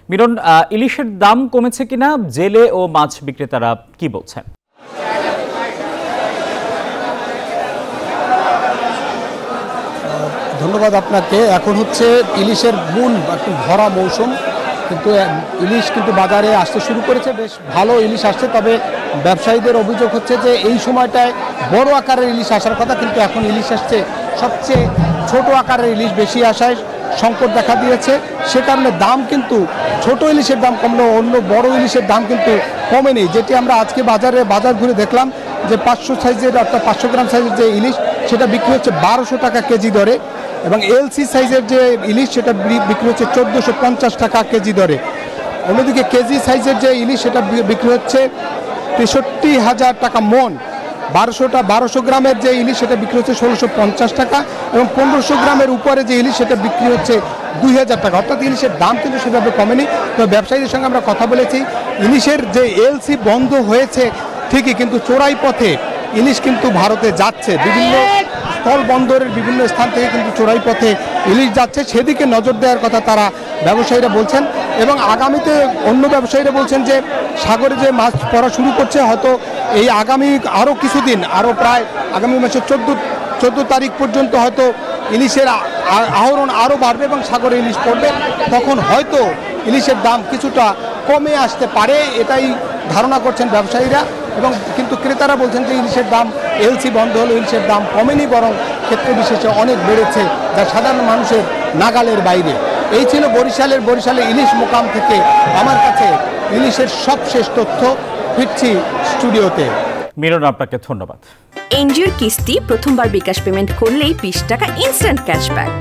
মিরন, ইলিশের দাম কমেছে কিনা জেলে ও মাছ বিক্রেতারা কি বলছেন? ধন্যবাদ আপনাকে। এখন হচ্ছে ইলিশের মূল একটু ভরা মৌসুম, কিন্তু ইলিশ কিন্তু বাজারে আসতে শুরু করেছে, বেশ ভালো ইলিশ আসছে। তবে ব্যবসায়ীদের অভিযোগ হচ্ছে যে এই সময়টায় বড় আকারের ইলিশ আসার কথা, কিন্তু এখন ইলিশ আসছে সবচেয়ে ছোট আকারের ইলিশ বেশি আসায় সংকট দেখা দিয়েছে। সে কারণে দাম কিন্তু ছোট ইলিশের দাম কমলেও অন্য বড় ইলিশের দাম কিন্তু কমেনি। যেটি আমরা আজকে বাজার ঘুরে দেখলাম যে 500 সাইজের অর্থাৎ 500 গ্রাম সাইজের যে ইলিশ সেটা বিক্রি হচ্ছে 1200 টাকা কেজি দরে, এবং এলসি সাইজের যে ইলিশ সেটা বিক্রি হচ্ছে 1450 টাকা কেজি দরে। অন্যদিকে কেজি সাইজের যে ইলিশ সেটা বিক্রি হচ্ছে 63,000 টাকা মন। 1200 গ্রামের যে ইলিশ সেটা বিক্রি হচ্ছে 1650 টাকা, এবং 1500 গ্রামের উপরে যে ইলিশ সেটা বিক্রি হচ্ছে 2000 টাকা। অর্থাৎ ইলিশের দাম কিন্তু সেভাবে কমেনি। তো ব্যবসায়ীদের সঙ্গে আমরা কথা বলেছি, ইলিশের যে এলসি বন্ধ হয়েছে ঠিকই, কিন্তু চোরাই পথে ইলিশ কিন্তু ভারতে যাচ্ছে। বিভিন্ন স্থল বন্দরের বিভিন্ন স্থান থেকে কিন্তু চোরাই পথে ইলিশ যাচ্ছে, সেদিকে নজর দেওয়ার কথা তারা ব্যবসায়ীরা বলছেন। এবং আগামীতে অন্য ব্যবসায়ীরা বলছেন যে সাগরে যে মাছ পড়া শুরু করছে, হয়তো এই আগামী আরও কিছুদিন, আরও প্রায় আগামী মাসের 14 তারিখ পর্যন্ত হয়তো ইলিশের আহরণ আরও বাড়বে এবং সাগরে ইলিশ পড়বে। তখন হয়তো ইলিশের দাম কিছুটা কমে আসতে পারে, এটাই ধারণা করছেন ব্যবসায়ীরা। এবং কিন্তু ক্রেতারা বলছেন যে ইলিশের দাম এলসি বন্ধ হলো ইলিশের দাম কমেনি, বরং ক্ষেত্র বিশেষে অনেক বেড়েছে, যা সাধারণ মানুষের নাগালের বাইরে। এই ছিল বরিশালে ইলিশ মোকাম থেকে আমার কাছে ইলিশের সবশেষ তথ্য। ফিরছি স্টুডিওতে। মিরন, আপনাকে ধন্যবাদ। এনজিওর কিস্তি প্রথমবার বিকাশ পেমেন্ট করলেই 20 টাকা ইনস্ট্যান্ট ক্যাশব্যাক।